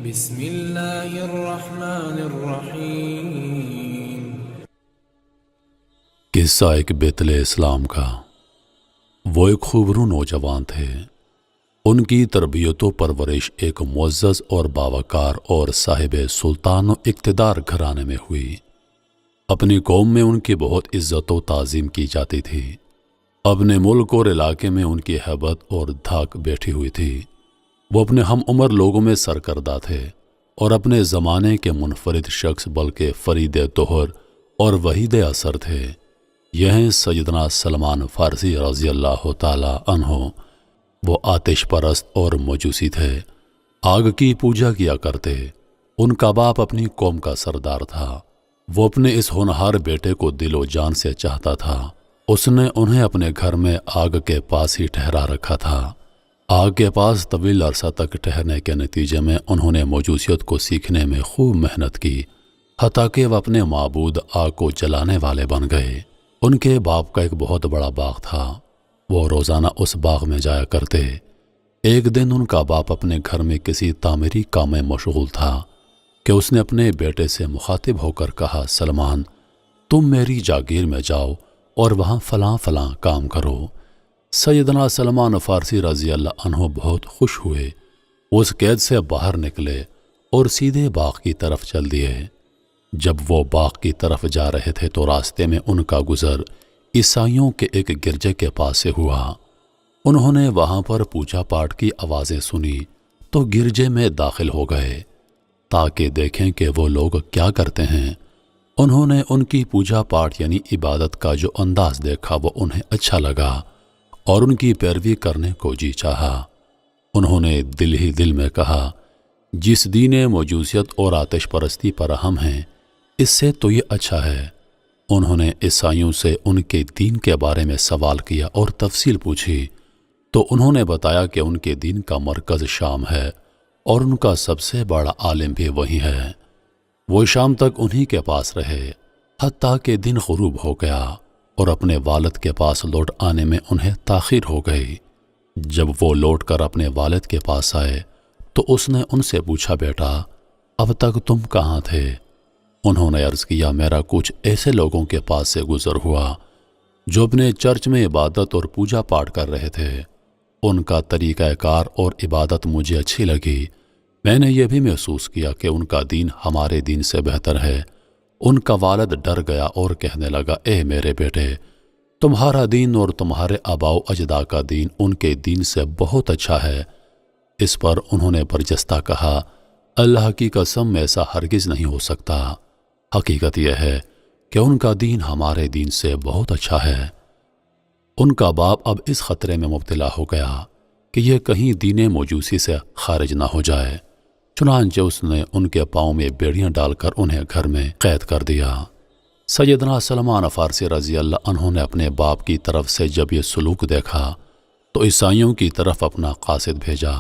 بسم اللہ الرحمن الرحیم۔ قصہ ایک بیتل اسلام کا۔ وہ ایک خوبرو نوجوان تھے۔ ان کی تربیت و پرورش ایک معزز اور باوقار اور صاحب سلطان و اقتدار گھرانے میں ہوئی۔ اپنی قوم میں ان کی بہت عزت و تعظیم کی جاتی تھی۔ اپنے ملک اور علاقے میں ان کی ہیبت اور دھاک بیٹھی ہوئی تھی۔ وہ اپنے ہم عمر لوگوں میں سرکردہ تھے اور اپنے زمانے کے منفرد شخص بلکہ فرید طہر اور وحید اثر تھے۔ یہ ہیں سیدنا سلمان فارسی رضی اللہ تعالی عنہ۔ وہ آتش پرست اور مجوسی تھے، آگ کی پوجا کیا کرتے۔ ان کا باپ اپنی قوم کا سردار تھا۔ وہ اپنے اس ہونہار بیٹے کو دل و جان سے چاہتا تھا۔ اس نے انہیں اپنے گھر میں آگ کے پاس ہی ٹھہرا رکھا تھا۔ آگ کے پاس طویل عرصہ تک ٹھہرنے کے نتیجے میں انہوں نے موجوسیت کو سیکھنے میں خوب محنت کی، حتیٰ کہ وہ اپنے معبود آگ کو جلانے والے بن گئے۔ ان کے باپ کا ایک بہت بڑا باغ تھا۔ وہ روزانہ اس باغ میں جایا کرتے۔ ایک دن ان کا باپ اپنے گھر میں کسی تعمیری کام میں مشغول تھا کہ اس نے اپنے بیٹے سے مخاطب ہو کر کہا، سلمان، تم میری جاگیر میں جاؤ اور وہاں فلاں فلاں کام کرو۔ سیدنا سلمان فارسی رضی اللہ عنہ بہت خوش ہوئے۔ اس قید سے باہر نکلے اور سیدھے باغ کی طرف چل دیے۔ جب وہ باغ کی طرف جا رہے تھے تو راستے میں ان کا گزر عیسائیوں کے ایک گرجے کے پاس سے ہوا۔ انہوں نے وہاں پر پوجا پاٹ کی آوازیں سنی تو گرجے میں داخل ہو گئے تاکہ دیکھیں کہ وہ لوگ کیا کرتے ہیں۔ انہوں نے ان کی پوجا پاٹ یعنی عبادت کا جو انداز دیکھا وہ انہیں اچھا لگا اور ان کی پیروی کرنے کو جی چاہا۔ انہوں نے دل ہی دل میں کہا، جس دین موجوسیت اور آتش پرستی پر ہم ہیں، اس سے تو یہ اچھا ہے۔ انہوں نے عیسائیوں سے ان کے دین کے بارے میں سوال کیا اور تفصیل پوچھی تو انہوں نے بتایا کہ ان کے دین کا مرکز شام ہے اور ان کا سب سے بڑا عالم بھی وہی ہے۔ وہ شام تک انہی کے پاس رہے حتیٰ کہ دن غروب ہو گیا اور اپنے والد کے پاس لوٹ آنے میں انہیں تاخیر ہو گئی۔ جب وہ لوٹ کر اپنے والد کے پاس آئے تو اس نے ان سے پوچھا، بیٹا اب تک تم کہاں تھے؟ انہوں نے عرض کیا، میرا کچھ ایسے لوگوں کے پاس سے گزر ہوا جو اپنے چرچ میں عبادت اور پوجا پاٹ کر رہے تھے۔ ان کا طریقہ کار اور عبادت مجھے اچھی لگی۔ میں نے یہ بھی محسوس کیا کہ ان کا دین ہمارے دین سے بہتر ہے۔ ان کا والد ڈر گیا اور کہنے لگا، اے میرے بیٹے، تمہارا دین اور تمہارے آباء و اجداد کا دین ان کے دین سے بہت اچھا ہے۔ اس پر انہوں نے برجستہ کہا، اللہ کی قسم ایسا ہرگز نہیں ہو سکتا۔ حقیقت یہ ہے کہ ان کا دین ہمارے دین سے بہت اچھا ہے۔ ان کا باپ اب اس خطرے میں مبتلا ہو گیا کہ یہ کہیں دین موجوسی سے خارج نہ ہو جائے، چنانچہ اس نے ان کے پاؤں میں بیڑیاں ڈال کر انہیں گھر میں قید کر دیا۔ سیدنا سلمان فارسی رضی اللہ عنہ نے اپنے باپ کی طرف سے جب یہ سلوک دیکھا تو عیسائیوں کی طرف اپنا قاصد بھیجا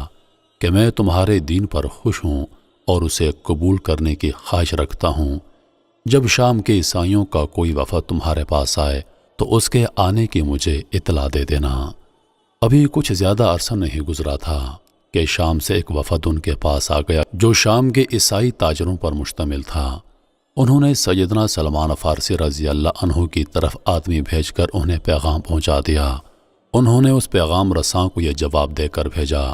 کہ میں تمہارے دین پر خوش ہوں اور اسے قبول کرنے کی خواہش رکھتا ہوں۔ جب شام کے عیسائیوں کا کوئی وفد تمہارے پاس آئے تو اس کے آنے کی مجھے اطلاع دے دینا۔ ابھی کچھ زیادہ عرصہ نہیں گزرا تھا کہ شام سے ایک وفد ان کے پاس آ گیا جو شام کے عیسائی تاجروں پر مشتمل تھا۔ انہوں نے سیدنا سلمان فارسی رضی اللہ عنہ کی طرف آدمی بھیج کر انہیں پیغام پہنچا دیا۔ انہوں نے اس پیغام رساں کو یہ جواب دے کر بھیجا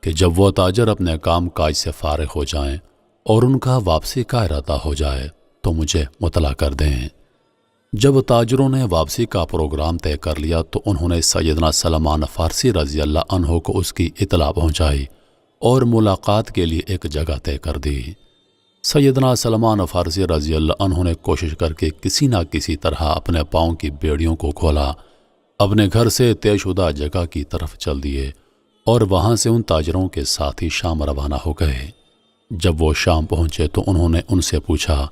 کہ جب وہ تاجر اپنے کام کاج سے فارغ ہو جائیں اور ان کا واپسی کا ارادہ ہو جائے تو مجھے مطلع کر دیں۔ جب تاجروں نے واپسی کا پروگرام طے کر لیا تو انہوں نے سیدنا سلمان فارسی رضی اللہ عنہ کو اس کی اطلاع پہنچائی اور ملاقات کے لیے ایک جگہ طے کر دی۔ سیدنا سلمان فارسی رضی اللہ عنہ نے کوشش کر کے کسی نہ کسی طرح اپنے پاؤں کی بیڑیوں کو کھولا، اپنے گھر سے طے شدہ جگہ کی طرف چل دیے اور وہاں سے ان تاجروں کے ساتھ ہی شام روانہ ہو گئے۔ جب وہ شام پہنچے تو انہوں نے ان سے پوچھا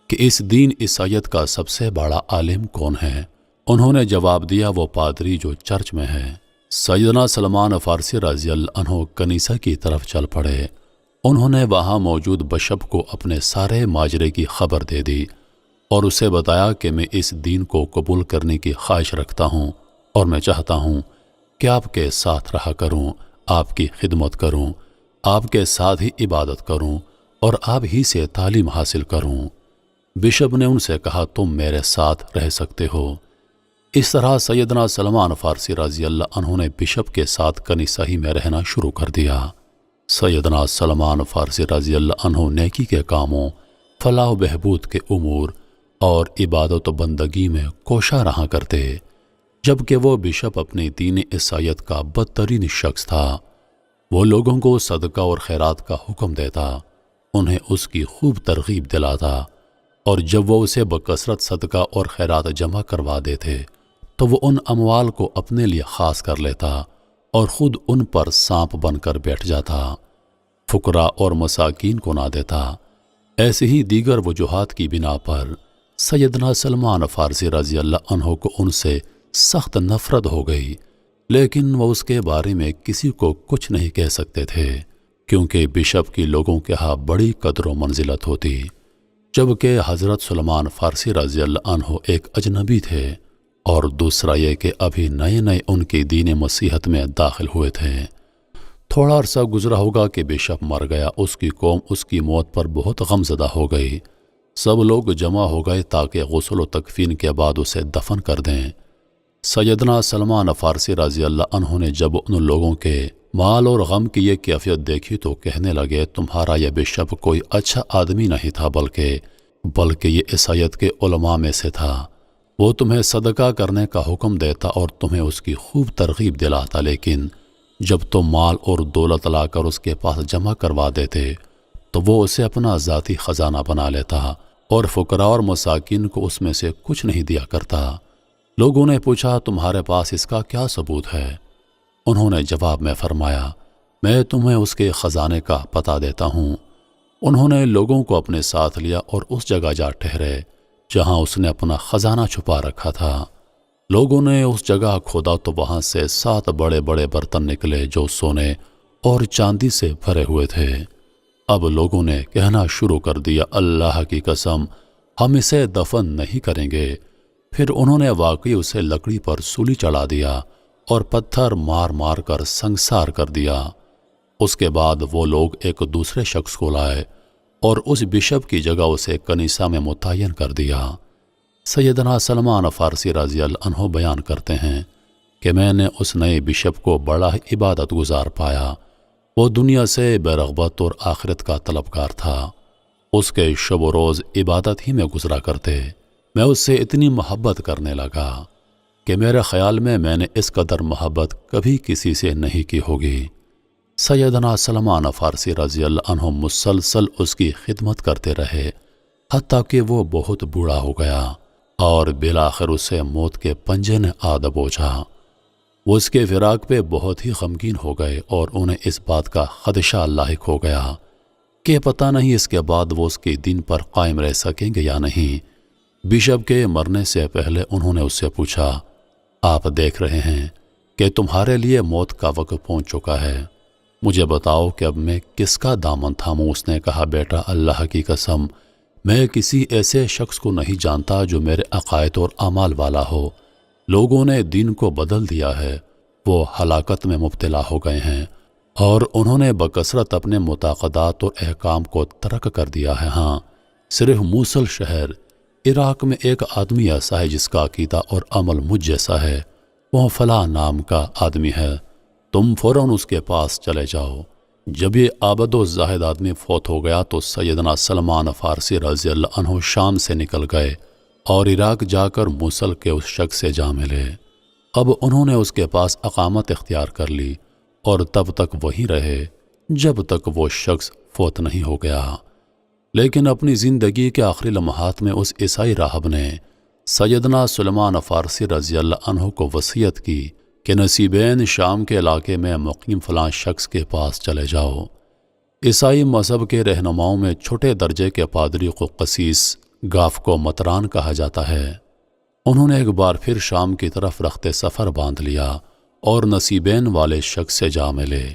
کہ اس دین عیسائیت کا سب سے بڑا عالم کون ہے؟ انہوں نے جواب دیا، وہ پادری جو چرچ میں ہے۔ سیدنا سلمان فارسی رضی اللہ عنہ کنیسہ کی طرف چل پڑے۔ انہوں نے وہاں موجود بشپ کو اپنے سارے ماجرے کی خبر دے دی اور اسے بتایا کہ میں اس دین کو قبول کرنے کی خواہش رکھتا ہوں اور میں چاہتا ہوں کہ آپ کے ساتھ رہا کروں، آپ کی خدمت کروں، آپ کے ساتھ ہی عبادت کروں اور آپ ہی سے تعلیم حاصل کروں۔ بشپ نے ان سے کہا تم میرے ساتھ رہ سکتے ہو۔ اس طرح سیدنا سلمان فارسی رضی اللہ عنہ نے بشپ کے ساتھ کنیسہ میں رہنا شروع کر دیا۔ سیدنا سلمان فارسی رضی اللہ عنہ نیکی کے کاموں، فلاح و بہبود کے امور اور عبادت و بندگی میں کوشاں رہا کرتے، جبکہ وہ بشپ اپنی دین عیسائیت کا بدترین شخص تھا۔ وہ لوگوں کو صدقہ اور خیرات کا حکم دیتا، انہیں اس کی خوب ترغیب دلاتا، اور جب وہ اسے بکثرت صدقہ اور خیرات جمع کروا دیتے تو وہ ان اموال کو اپنے لیے خاص کر لیتا اور خود ان پر سانپ بن کر بیٹھ جاتا، فقراء اور مساکین کو نہ دیتا۔ ایسے ہی دیگر وجوہات کی بنا پر سیدنا سلمان فارسی رضی اللہ عنہ کو ان سے سخت نفرت ہو گئی، لیکن وہ اس کے بارے میں کسی کو کچھ نہیں کہہ سکتے تھے، کیونکہ بشپ کی لوگوں کے ہاں بڑی قدر و منزلت ہوتی، جبکہ حضرت سلمان فارسی رضی اللہ عنہ ایک اجنبی تھے، اور دوسرا یہ کہ ابھی نئے نئے ان کی دین مسیحت میں داخل ہوئے تھے۔ تھوڑا عرصہ گزرا ہوگا کہ بشپ مر گیا۔ اس کی قوم اس کی موت پر بہت غمزدہ ہو گئی۔ سب لوگ جمع ہو گئے تاکہ غسل و تکفین کے بعد اسے دفن کر دیں۔ سیدنا سلمان فارسی رضی اللہ عنہ نے جب ان لوگوں کے مال اور غم کی یہ کیفیت دیکھی تو کہنے لگے تمہارا یہ بشپ کوئی اچھا آدمی نہیں تھا، بلکہ یہ عیسائیت کے علماء میں سے تھا۔ وہ تمہیں صدقہ کرنے کا حکم دیتا اور تمہیں اس کی خوب ترغیب دلاتا، لیکن جب تم مال اور دولت لا کر اس کے پاس جمع کروا دیتے تو وہ اسے اپنا ذاتی خزانہ بنا لیتا اور فقراء اور مساکین کو اس میں سے کچھ نہیں دیا کرتا۔ لوگوں نے پوچھا تمہارے پاس اس کا کیا ثبوت ہے؟ انہوں نے جواب میں فرمایا میں تمہیں اس کے خزانے کا پتہ دیتا ہوں۔ انہوں نے لوگوں کو اپنے ساتھ لیا اور اس جگہ جا ٹھہرے جہاں اس نے اپنا خزانہ چھپا رکھا تھا۔ لوگوں نے اس جگہ کھودا تو وہاں سے 7 بڑے بڑے برتن نکلے جو سونے اور چاندی سے بھرے ہوئے تھے۔ اب لوگوں نے کہنا شروع کر دیا اللہ کی قسم ہم اسے دفن نہیں کریں گے۔ پھر انہوں نے واقعی اسے لکڑی پر سولی چڑھا دیا اور پتھر مار مار کر سنگسار کر دیا۔ اس کے بعد وہ لوگ ایک دوسرے شخص کو لائے اور اس بشپ کی جگہ اسے کنیسہ میں متعین کر دیا۔ سیدنا سلمان فارسی رضی اللہ عنہ بیان کرتے ہیں کہ میں نے اس نئے بشپ کو بڑا ہی عبادت گزار پایا۔ وہ دنیا سے بے رغبت اور آخرت کا طلبگار تھا۔ اس کے شب و روز عبادت ہی میں گزرا کرتے۔ میں اس سے اتنی محبت کرنے لگا کہ میرے خیال میں نے اس قدر محبت کبھی کسی سے نہیں کی ہوگی۔ سیدنا سلمان فارسی رضی اللہ عنہ مسلسل اس کی خدمت کرتے رہے حتیٰ کہ وہ بہت بوڑھا ہو گیا اور بالآخر اسے موت کے پنجے نے آ دبوچا۔ وہ اس کے فراق پہ بہت ہی غمگین ہو گئے اور انہیں اس بات کا خدشہ لاحق ہو گیا کہ پتہ نہیں اس کے بعد وہ اس کے دین پر قائم رہ سکیں گے یا نہیں۔ بشپ کے مرنے سے پہلے انہوں نے اس سے پوچھا آپ دیکھ رہے ہیں کہ تمہارے لیے موت کا وقت پہنچ چکا ہے، مجھے بتاؤ کہ اب میں کس کا دامن تھاموں؟ اس نے کہا بیٹا اللہ کی قسم میں کسی ایسے شخص کو نہیں جانتا جو میرے عقائد اور اعمال والا ہو۔ لوگوں نے دین کو بدل دیا ہے، وہ ہلاکت میں مبتلا ہو گئے ہیں اور انہوں نے بکثرت اپنے معتقدات اور احکام کو ترک کر دیا ہے۔ ہاں صرف موصل شہر عراق میں ایک آدمی ایسا ہے جس کا عقیدہ اور عمل مجھ جیسا ہے، وہ فلاں نام کا آدمی ہے، تم فوراً اس کے پاس چلے جاؤ۔ جب یہ عابد و زاہد آدمی فوت ہو گیا تو سیدنا سلمان فارسی رضی اللہ عنہ شام سے نکل گئے اور عراق جا کر موصل کے اس شخص سے جا ملے۔ اب انہوں نے اس کے پاس اقامت اختیار کر لی اور تب تک وہیں رہے جب تک وہ شخص فوت نہیں ہو گیا۔ لیکن اپنی زندگی کے آخری لمحات میں اس عیسائی راہب نے سیدنا سلمان فارسی رضی اللہ عنہ کو وصیت کی کہ نصیبین شام کے علاقے میں مقیم فلاں شخص کے پاس چلے جاؤ۔ عیسائی مذہب کے رہنماؤں میں چھوٹے درجے کے پادری کو قسیس، گاف کو متران کہا جاتا ہے۔ انہوں نے ایک بار پھر شام کی طرف رخت سفر باندھ لیا اور نصیبین والے شخص سے جا ملے۔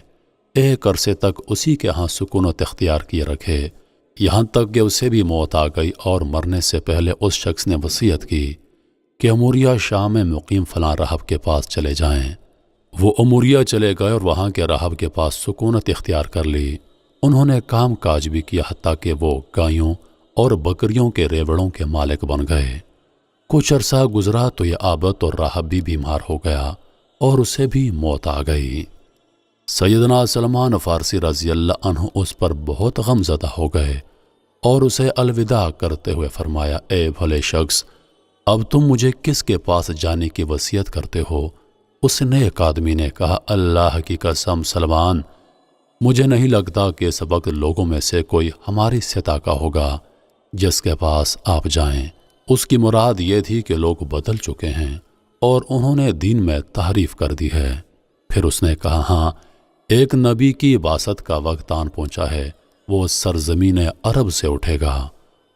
ایک عرصے تک اسی کے ہاں سکونت اختیار کیے رکھے، یہاں تک کہ اسے بھی موت آ گئی اور مرنے سے پہلے اس شخص نے وصیت کی کہ اموریہ شام میں مقیم فلاں راہب کے پاس چلے جائیں۔ وہ اموریہ چلے گئے اور وہاں کے راہب کے پاس سکونت اختیار کر لی۔ انہوں نے کام کاج بھی کیا، حتیٰ کہ وہ گایوں اور بکریوں کے ریوڑوں کے مالک بن گئے۔ کچھ عرصہ گزرا تو یہ عابد اور راہب بھی بیمار ہو گیا اور اسے بھی موت آ گئی۔ سیدنا سلمان فارسی رضی اللہ عنہ اس پر بہت غم زدہ ہو گئے اور اسے الوداع کرتے ہوئے فرمایا، اے بھلے شخص، اب تم مجھے کس کے پاس جانے کی وصیت کرتے ہو؟ اس نیک آدمی نے کہا، اللہ کی قسم سلمان، مجھے نہیں لگتا کہ اس وقت لوگوں میں سے کوئی ہماری سطح کا ہوگا جس کے پاس آپ جائیں۔ اس کی مراد یہ تھی کہ لوگ بدل چکے ہیں اور انہوں نے دین میں تحریف کر دی ہے۔ پھر اس نے کہا، ہاں، ایک نبی کی بعثت کا وقت آن پہنچا ہے، وہ سرزمین عرب سے اٹھے گا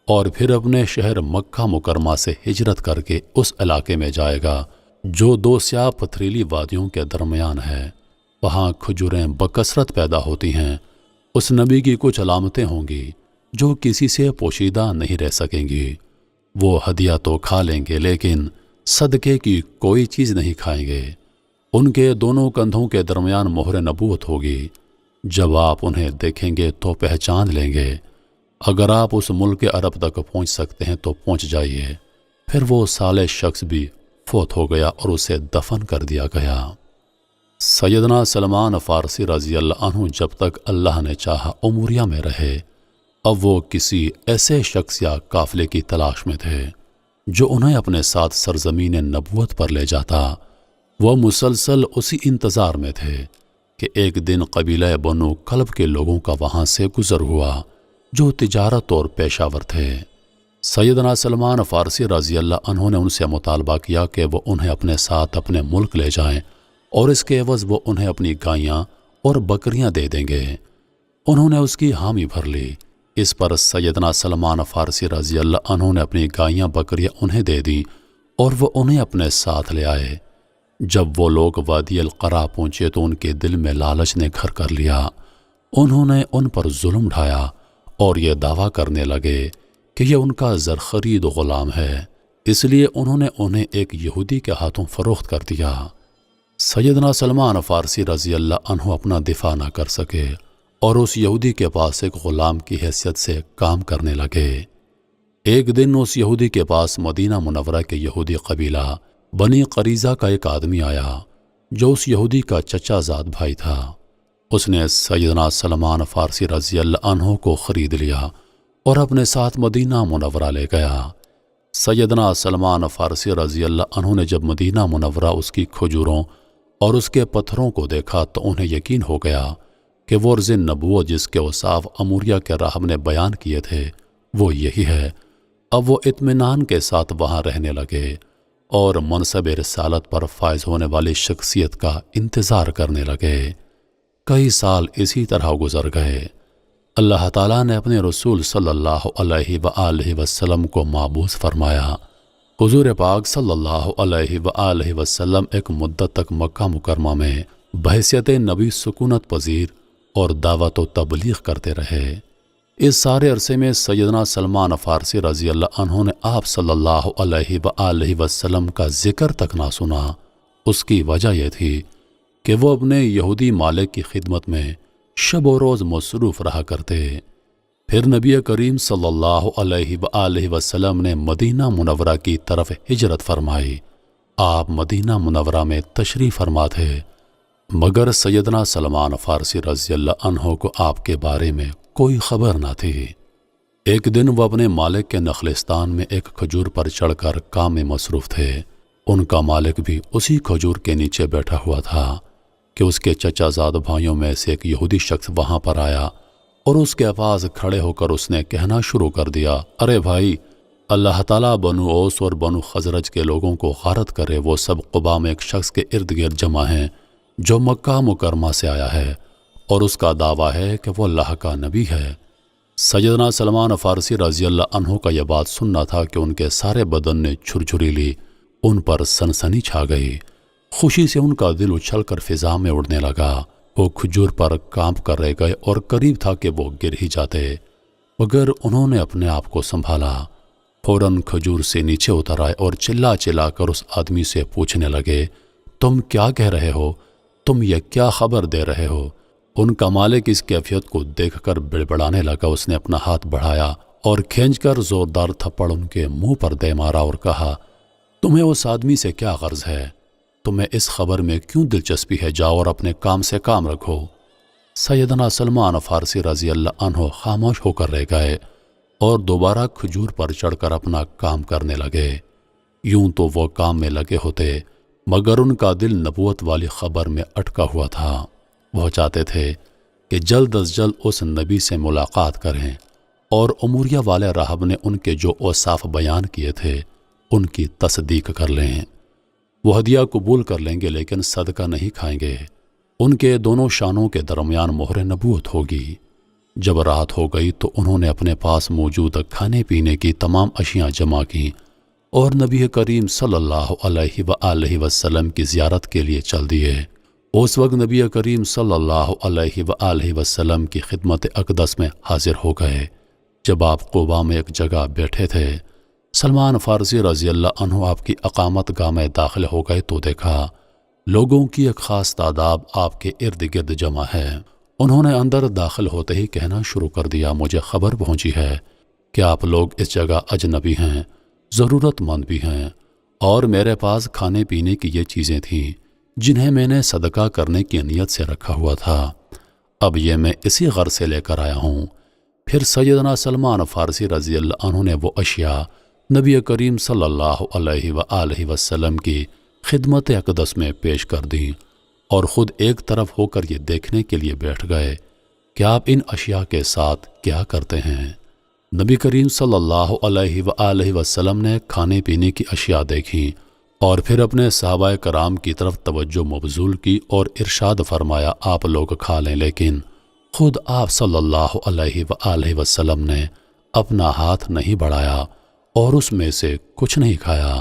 اور پھر اپنے شہر مکہ مکرمہ سے ہجرت کر کے اس علاقے میں جائے گا جو دو سیاہ پتھریلی وادیوں کے درمیان ہے۔ وہاں کھجوریں بکثرت پیدا ہوتی ہیں۔ اس نبی کی کچھ علامتیں ہوں گی جو کسی سے پوشیدہ نہیں رہ سکیں گی۔ وہ ہدیہ تو کھا لیں گے لیکن صدقے کی کوئی چیز نہیں کھائیں گے۔ ان کے دونوں کندھوں کے درمیان مہر نبوت ہوگی۔ جب آپ انہیں دیکھیں گے تو پہچان لیں گے۔ اگر آپ اس ملک عرب تک پہنچ سکتے ہیں تو پہنچ جائیے۔ پھر وہ صالح شخص بھی فوت ہو گیا اور اسے دفن کر دیا گیا۔ سیدنا سلمان فارسی رضی اللہ عنہ جب تک اللہ نے چاہا اموریہ میں رہے۔ اب وہ کسی ایسے شخص یا قافلے کی تلاش میں تھے جو انہیں اپنے ساتھ سرزمین نبوت پر لے جاتا۔ وہ مسلسل اسی انتظار میں تھے کہ ایک دن قبیلہ بنو کلب کے لوگوں کا وہاں سے گزر ہوا جو تجارت اور پیشہ ور تھے۔ سیدنا سلمان فارسی رضی اللہ عنہ نے ان سے مطالبہ کیا کہ وہ انہیں اپنے ساتھ اپنے ملک لے جائیں اور اس کے عوض وہ انہیں اپنی گائیاں اور بکریاں دے دیں گے۔ انہوں نے اس کی حامی بھر لی۔ اس پر سیدنا سلمان فارسی رضی اللہ عنہ نے اپنی گائیاں بکریاں انہیں دے دیں اور وہ انہیں اپنے ساتھ لے آئے۔ جب وہ لوگ وادی القرا پہنچے تو ان کے دل میں لالچ نے گھر کر لیا۔ انہوں نے ان پر ظلم ڈھایا اور یہ دعویٰ کرنے لگے کہ یہ ان کا زرخرید غلام ہے، اس لیے انہوں نے انہیں ایک یہودی کے ہاتھوں فروخت کر دیا۔ سیدنا سلمان فارسی رضی اللہ عنہ اپنا دفاع نہ کر سکے اور اس یہودی کے پاس ایک غلام کی حیثیت سے کام کرنے لگے۔ ایک دن اس یہودی کے پاس مدینہ منورہ کے یہودی قبیلہ بنی قریظہ کا ایک آدمی آیا جو اس یہودی کا چچا زاد بھائی تھا۔ اس نے سیدنا سلمان فارسی رضی اللہ عنہ کو خرید لیا اور اپنے ساتھ مدینہ منورہ لے گیا۔ سیدنا سلمان فارسی رضی اللہ عنہ نے جب مدینہ منورہ اس کی کھجوروں اور اس کے پتھروں کو دیکھا تو انہیں یقین ہو گیا کہ وہ عرض نبوت جس کے اوصاف اموریہ کے راہب نے بیان کیے تھے وہ یہی ہے۔ اب وہ اطمینان کے ساتھ وہاں رہنے لگے اور منصب رسالت پر فائز ہونے والی شخصیت کا انتظار کرنے لگے۔ کئی سال اسی طرح گزر گئے۔ اللہ تعالیٰ نے اپنے رسول صلی اللہ علیہ وآلہ وسلم کو مابعوث فرمایا۔ حضور پاک صلی اللہ علیہ وآلہ وسلم ایک مدت تک مکہ مکرمہ میں بحیثیت نبی سکونت پذیر اور دعوت و تبلیغ کرتے رہے۔ اس سارے عرصے میں سیدنا سلمان فارسی رضی اللہ عنہ نے آپ صلی اللہ علیہ وآلہ وسلم کا ذکر تک نہ سنا۔ اس کی وجہ یہ تھی کہ وہ اپنے یہودی مالک کی خدمت میں شب و روز مصروف رہا کرتے۔ پھر نبی کریم صلی اللہ علیہ وآلہ وسلم نے مدینہ منورہ کی طرف ہجرت فرمائی۔ آپ مدینہ منورہ میں تشریف فرما تھے، مگر سیدنا سلمان فارسی رضی اللہ عنہ کو آپ کے بارے میں کوئی خبر نہ تھی۔ ایک دن وہ اپنے مالک کے نخلستان میں ایک کھجور پر چڑھ کر کام میں مصروف تھے۔ ان کا مالک بھی اسی کھجور کے نیچے بیٹھا ہوا تھا کہ اس کے چچا زاد بھائیوں میں سے ایک یہودی شخص وہاں پر آیا اور اس کے پاس کھڑے ہو کر اس نے کہنا شروع کر دیا، ارے بھائی، اللہ تعالیٰ بنو اوس اور بنو خزرج کے لوگوں کو غارت کرے، وہ سب قباء میں ایک شخص کے ارد گرد جمع ہیں جو مکہ مکرمہ سے آیا ہے اور اس کا دعویٰ ہے کہ وہ اللہ کا نبی ہے۔ سیدنا سلمان فارسی رضی اللہ عنہ کا یہ بات سننا تھا کہ ان کے سارے بدن نے جھرجھری لی، ان پر سنسنی چھا گئی۔ خوشی سے ان کا دل اچھل کر فضا میں اڑنے لگا۔ وہ کھجور پر کانپ کر رہ گئے اور قریب تھا کہ وہ گر ہی جاتے، مگر انہوں نے اپنے آپ کو سنبھالا۔ فوراً کھجور سے نیچے اتر آئے اور چلا چلا کر اس آدمی سے پوچھنے لگے، تم کیا کہہ رہے ہو؟ تم یہ کیا خبر دے رہے ہو؟ ان کا مالک اس کیفیت کو دیکھ کر بڑبڑانے لگا۔ اس نے اپنا ہاتھ بڑھایا اور کھینچ کر زوردار تھپڑ ان کے منہ پر دے مارا اور کہا، تمہیں اس آدمی سے کیا غرض ہے؟ تمہیں اس خبر میں کیوں دلچسپی ہے؟ جاؤ اور اپنے کام سے کام رکھو۔ سیدنا سلمان فارسی رضی اللہ عنہ خاموش ہو کر رہ گئے اور دوبارہ کھجور پر چڑھ کر اپنا کام کرنے لگے۔ یوں تو وہ کام میں لگے ہوتے، مگر ان کا دل نبوت والی خبر میں اٹکا ہوا تھا۔ وہ چاہتے تھے کہ جلد از جلد اس نبی سے ملاقات کریں اور اموریہ والے راہب نے ان کے جو اوصاف بیان کیے تھے ان کی تصدیق کر لیں۔ وہ ہدیہ قبول کر لیں گے لیکن صدقہ نہیں کھائیں گے۔ ان کے دونوں شانوں کے درمیان مہر نبوت ہوگی۔ جب رات ہو گئی تو انہوں نے اپنے پاس موجود کھانے پینے کی تمام اشیاء جمع کیں اور نبی کریم صلی اللہ علیہ وآلہ وسلم کی زیارت کے لیے چل دیے۔ اس وقت نبی کریم صلی اللہ علیہ وآلہ وسلم کی خدمت اقدس میں حاضر ہو گئے۔ جب آپ قباء میں ایک جگہ بیٹھے تھے، سلمان فارسی رضی اللہ عنہ آپ کی اقامت گاہ میں داخل ہو گئے تو دیکھا لوگوں کی ایک خاص تعداد آپ کے ارد گرد جمع ہے۔ انہوں نے اندر داخل ہوتے ہی کہنا شروع کر دیا، مجھے خبر پہنچی ہے کہ آپ لوگ اس جگہ اجنبی ہیں، ضرورت مند بھی ہیں، اور میرے پاس کھانے پینے کی یہ چیزیں تھیں جنہیں میں نے صدقہ کرنے کی نیت سے رکھا ہوا تھا۔ اب یہ میں اسی غرض سے لے کر آیا ہوں۔ پھر سیدنا سلمان فارسی رضی اللہ عنہ نے وہ اشیاء نبی کریم صلی اللہ علیہ وآلہ وسلم کی خدمت اقدس میں پیش کر دیں اور خود ایک طرف ہو کر یہ دیکھنے کے لیے بیٹھ گئے کہ آپ ان اشیاء کے ساتھ کیا کرتے ہیں۔ نبی کریم صلی اللہ علیہ وآلہ وسلم نے کھانے پینے کی اشیاء دیکھیں اور پھر اپنے صحابہ کرام کی طرف توجہ مبذول کی اور ارشاد فرمایا، آپ لوگ کھا لیں، لیکن خود آپ صلی اللہ علیہ وآلہ وسلم نے اپنا ہاتھ نہیں بڑھایا اور اس میں سے کچھ نہیں کھایا۔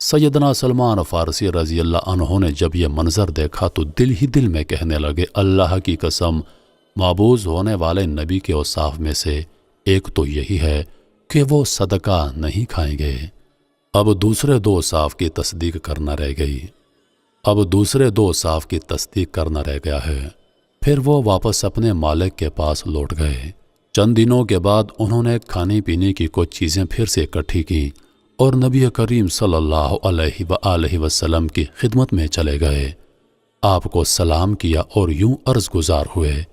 سیدنا سلمان فارسی رضی اللہ عنہ نے جب یہ منظر دیکھا تو دل ہی دل میں کہنے لگے، اللہ کی قسم، معبوز ہونے والے نبی کے اوصاف میں سے ایک تو یہی ہے کہ وہ صدقہ نہیں کھائیں گے۔ اب دوسرے دو اوصاف کی تصدیق کرنا رہ گیا ہے۔ پھر وہ واپس اپنے مالک کے پاس لوٹ گئے۔ چند دنوں کے بعد انہوں نے کھانے پینے کی کچھ چیزیں پھر سے اکٹھی کی اور نبی کریم صلی اللہ علیہ وآلہ وسلم کی خدمت میں چلے گئے۔ آپ کو سلام کیا اور یوں عرض گزار ہوئے،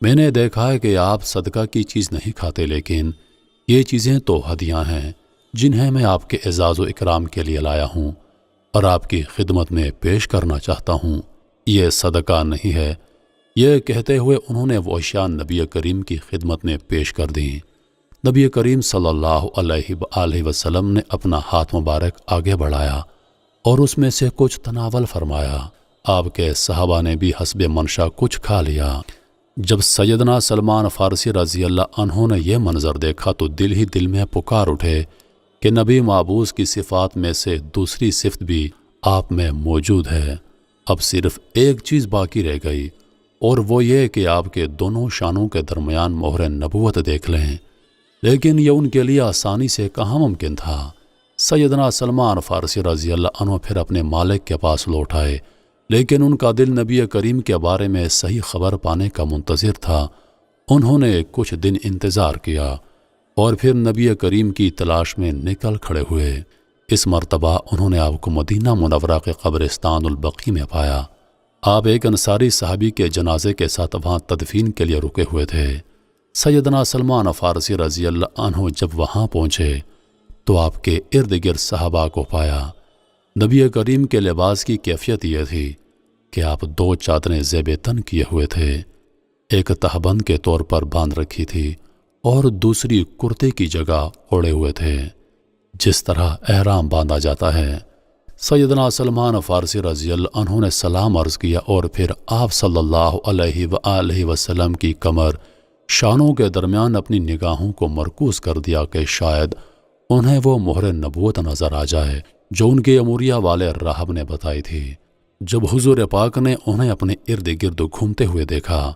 میں نے دیکھا ہے کہ آپ صدقہ کی چیز نہیں کھاتے، لیکن یہ چیزیں تو ہدیاں ہیں جنہیں میں آپ کے اعزاز و اکرام کے لیے لایا ہوں اور آپ کی خدمت میں پیش کرنا چاہتا ہوں، یہ صدقہ نہیں ہے۔ یہ کہتے ہوئے انہوں نے وہ اشیاء نبی کریم کی خدمت میں پیش کر دیں۔ نبی کریم صلی اللہ علیہ وآلہ وسلم نے اپنا ہاتھ مبارک آگے بڑھایا اور اس میں سے کچھ تناول فرمایا۔ آپ کے صحابہ نے بھی حسب منشا کچھ کھا لیا۔ جب سیدنا سلمان فارسی رضی اللہ عنہ نے یہ منظر دیکھا تو دل ہی دل میں پکار اٹھے کہ نبی معبوس کی صفات میں سے دوسری صفت بھی آپ میں موجود ہے۔ اب صرف ایک چیز باقی رہ گئی اور وہ یہ کہ آپ کے دونوں شانوں کے درمیان مہر نبوت دیکھ لیں، لیکن یہ ان کے لیے آسانی سے کہاں ممکن تھا۔ سیدنا سلمان فارسی رضی اللہ عنہ پھر اپنے مالک کے پاس لوٹ آئے، لیکن ان کا دل نبی کریم کے بارے میں صحیح خبر پانے کا منتظر تھا۔ انہوں نے کچھ دن انتظار کیا اور پھر نبی کریم کی تلاش میں نکل کھڑے ہوئے۔ اس مرتبہ انہوں نے آپ کو مدینہ منورہ کے قبرستان البقیع میں پایا۔ آپ ایک انصاری صحابی کے جنازے کے ساتھ وہاں تدفین کے لیے رکے ہوئے تھے۔ سیدنا سلمان فارسی رضی اللہ عنہ جب وہاں پہنچے تو آپ کے ارد گرد صحابہ کو پایا۔ نبی کریم کے لباس کی کیفیت یہ تھی کہ آپ دو چادریں زیب تن کیے ہوئے تھے، ایک تہبند کے طور پر باندھ رکھی تھی اور دوسری کرتے کی جگہ اوڑے ہوئے تھے، جس طرح احرام باندھا جاتا ہے۔ سیدنا سلمان فارسی رضی اللہ عنہ نے سلام عرض کیا اور پھر آپ صلی اللہ علیہ وآلہ وسلم کی کمر شانوں کے درمیان اپنی نگاہوں کو مرکوز کر دیا کہ شاید انہیں وہ مہر نبوت نظر آ جائے جو ان کے اموریہ والے راہب نے بتائی تھی۔ جب حضور پاک نے انہیں اپنے ارد گرد گھومتے ہوئے دیکھا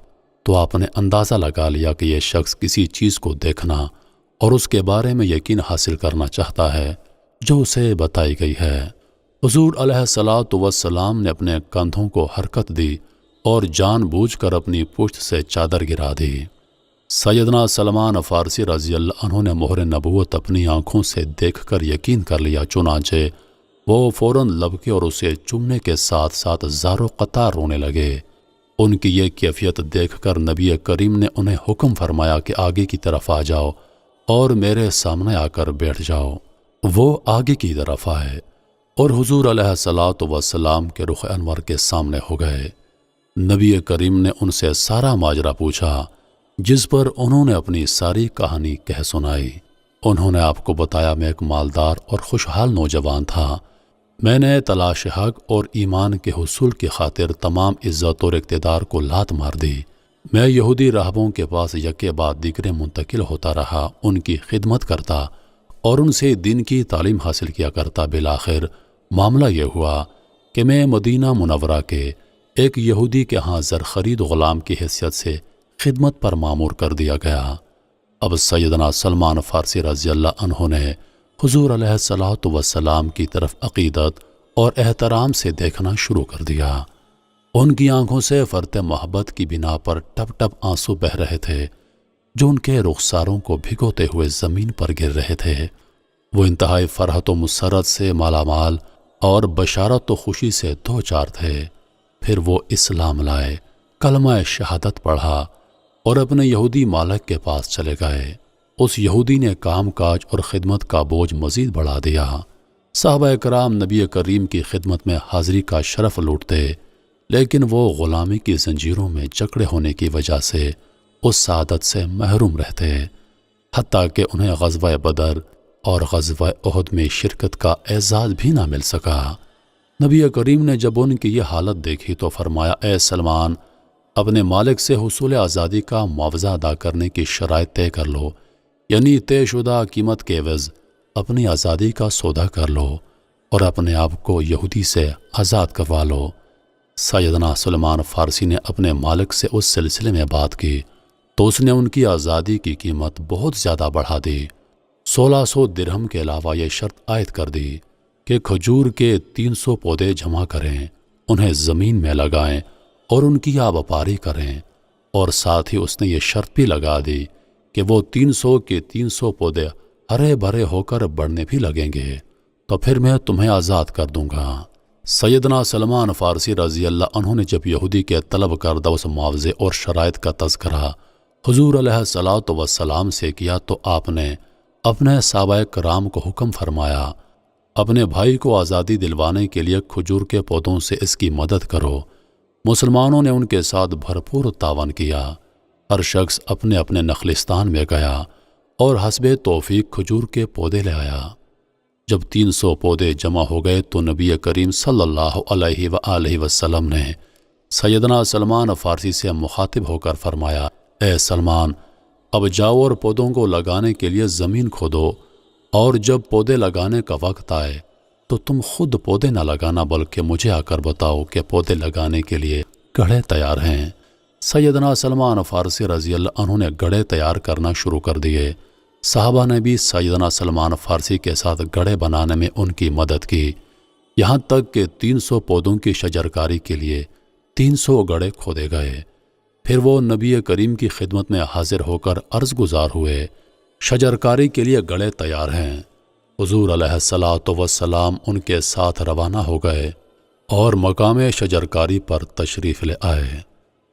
تو آپ نے اندازہ لگا لیا کہ یہ شخص کسی چیز کو دیکھنا اور اس کے بارے میں یقین حاصل کرنا چاہتا ہے جو اسے بتائی گئی ہے۔ حضور علیہ الصلاۃ والسلام نے اپنے کندھوں کو حرکت دی اور جان بوجھ کر اپنی پشت سے چادر گرا دی۔ سیدنا سلمان فارسی رضی اللہ عنہ نے مہر نبوت اپنی آنکھوں سے دیکھ کر یقین کر لیا، چنانچہ وہ فوراً لبکے اور اسے چومنے کے ساتھ ساتھ زار و قطار رونے لگے۔ ان کی یہ کیفیت دیکھ کر نبی کریم نے انہیں حکم فرمایا کہ آگے کی طرف آ جاؤ اور میرے سامنے آ کر بیٹھ جاؤ۔ وہ آگے کی طرف آئے اور حضور علیہ الصلاۃ والسلام کے رخ انور کے سامنے ہو گئے۔ نبی کریم نے ان سے سارا ماجرا پوچھا، جس پر انہوں نے اپنی ساری کہانی کہہ سنائی۔ انہوں نے آپ کو بتایا، میں ایک مالدار اور خوشحال نوجوان تھا۔ میں نے تلاش حق اور ایمان کے حصول کی خاطر تمام عزت اور اقتدار کو لات مار دی۔ میں یہودی راہبوں کے پاس یکے بعد دیگرے منتقل ہوتا رہا، ان کی خدمت کرتا اور ان سے دین کی تعلیم حاصل کیا کرتا۔ بالآخر معاملہ یہ ہوا کہ میں مدینہ منورہ کے ایک یہودی کے ہاں زرخرید غلام کی حیثیت سے خدمت پر مامور کر دیا گیا۔ اب سیدنا سلمان فارسی رضی اللہ عنہ نے حضور علیہ الصلاۃ والسلام کی طرف عقیدت اور احترام سے دیکھنا شروع کر دیا۔ ان کی آنکھوں سے فرط محبت کی بنا پر ٹپ ٹپ آنسو بہہ رہے تھے، جو ان کے رخساروں کو بھگوتے ہوئے زمین پر گر رہے تھے۔ وہ انتہائی فرحت و مسرت سے مالا مال اور بشارت و خوشی سے دو چار تھے۔ پھر وہ اسلام لائے، کلمہ شہادت پڑھا اور اپنے یہودی مالک کے پاس چلے گئے۔ اس یہودی نے کام کاج اور خدمت کا بوجھ مزید بڑھا دیا۔ صحابہ کرام نبی کریم کی خدمت میں حاضری کا شرف لوٹتے، لیکن وہ غلامی کی زنجیروں میں جکڑے ہونے کی وجہ سے اس سعادت سے محروم رہتے، حتیٰ کہ انہیں غزوہ بدر اور غزوہ احد میں شرکت کا اعزاز بھی نہ مل سکا۔ نبی کریم نے جب ان کی یہ حالت دیکھی تو فرمایا، اے سلمان، اپنے مالک سے حصول آزادی کا معاوضہ ادا کرنے کی شرائط طے کر لو، یعنی طے شدہ قیمت کے عوض اپنی آزادی کا سودا کر لو اور اپنے آپ کو یہودی سے آزاد کروا لو۔ سیدنا سلمان فارسی نے اپنے مالک سے اس سلسلے میں بات کی تو اس نے ان کی آزادی کی قیمت بہت زیادہ بڑھا دی۔ 1600 درہم کے علاوہ یہ شرط عائد کر دی کہ کھجور کے 300 پودے جمع کریں، انہیں زمین میں لگائیں اور ان کی آبپاری کریں، اور ساتھ ہی اس نے یہ شرط بھی لگا دی کہ وہ 300 کے 300 پودے ہرے بھرے ہو کر بڑھنے بھی لگیں گے تو پھر میں تمہیں آزاد کر دوں گا۔ سیدنا سلمان فارسی رضی اللہ عنہ نے جب یہودی کے طلب کردہ اس معاوضے اور شرائط کا تذکرہ حضور علیہ الصلاۃ والسلام سے کیا تو آپ نے اپنے صحابہ کرام کو حکم فرمایا، اپنے بھائی کو آزادی دلوانے کے لیے کھجور کے پودوں سے اس کی مدد کرو۔ مسلمانوں نے ان کے ساتھ بھرپور تعاون کیا۔ ہر شخص اپنے اپنے نخلستان میں گیا اور حسب توفیق کھجور کے پودے لے آیا۔ جب 300 پودے جمع ہو گئے تو نبی کریم صلی اللہ علیہ وآلہ وسلم نے سیدنا سلمان فارسی سے مخاطب ہو کر فرمایا، اے سلمان، اب جاؤ اور پودوں کو لگانے کے لیے زمین کھودو، اور جب پودے لگانے کا وقت آئے تو تم خود پودے نہ لگانا بلکہ مجھے آ کر بتاؤ کہ پودے لگانے کے لیے گڑھے تیار ہیں۔ سیدنا سلمان فارسی رضی اللہ عنہ نے گڑھے تیار کرنا شروع کر دیے۔ صحابہ نے بھی سیدنا سلمان فارسی کے ساتھ گڑھے بنانے میں ان کی مدد کی، یہاں تک کہ 300 پودوں کی شجرکاری کے لیے 300 گڑھے کھودے گئے۔ پھر وہ نبی کریم کی خدمت میں حاضر ہو کر عرض گزار ہوئے، شجرکاری کے لیے گڑھے تیار ہیں۔ حضور علیہ الصلاۃ والسلام ان کے ساتھ روانہ ہو گئے اور مقام شجرکاری پر تشریف لے آئے۔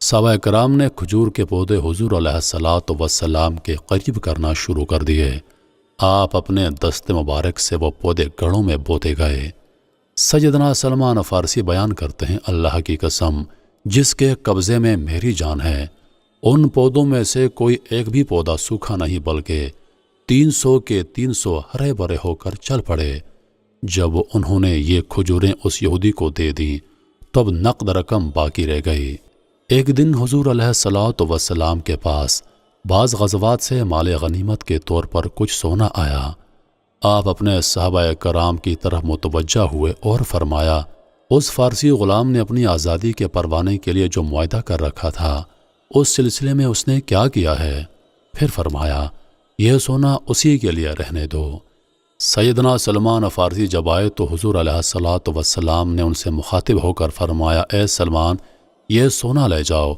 صحابہ کرام نے کھجور کے پودے حضور علیہ الصلاۃ والسلام کے قریب کرنا شروع کر دیے۔ آپ اپنے دست مبارک سے وہ پودے گڑھوں میں بوتے گئے۔ سیدنا سلمان فارسی بیان کرتے ہیں، اللہ کی قسم جس کے قبضے میں میری جان ہے، ان پودوں میں سے کوئی ایک بھی پودا سوکھا نہیں بلکہ 300 کے 300 ہرے بھرے ہو کر چل پڑے۔ جب انہوں نے یہ کھجوریں اس یہودی کو دے دیں تب نقد رقم باقی رہ گئی۔ ایک دن حضور علیہ الصلاۃ والسلام کے پاس بعض غزوات سے مال غنیمت کے طور پر کچھ سونا آیا۔ آپ اپنے صحابہ کرام کی طرف متوجہ ہوئے اور فرمایا، اس فارسی غلام نے اپنی آزادی کے پروانے کے لیے جو معاہدہ کر رکھا تھا اس سلسلے میں اس نے کیا کیا ہے؟ پھر فرمایا، یہ سونا اسی کے لیے رہنے دو۔ سیدنا سلمان فارسی جب آئے تو حضور علیہ الصلاۃ والسلام نے ان سے مخاطب ہو کر فرمایا، اے سلمان، یہ سونا لے جاؤ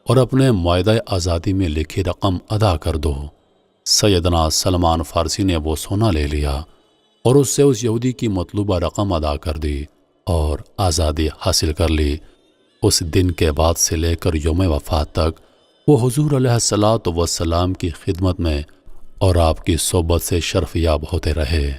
اور اپنے معاہدہ آزادی میں لکھی رقم ادا کر دو۔ سیدنا سلمان فارسی نے وہ سونا لے لیا اور اس سے اس یہودی کی مطلوبہ رقم ادا کر دی اور آزادی حاصل کر لی۔ اس دن کے بعد سے لے کر یوم وفات تک وہ حضور علیہ الصلاۃ والسلام کی خدمت میں اور آپ کی صحبت سے شرف یاب ہوتے رہے۔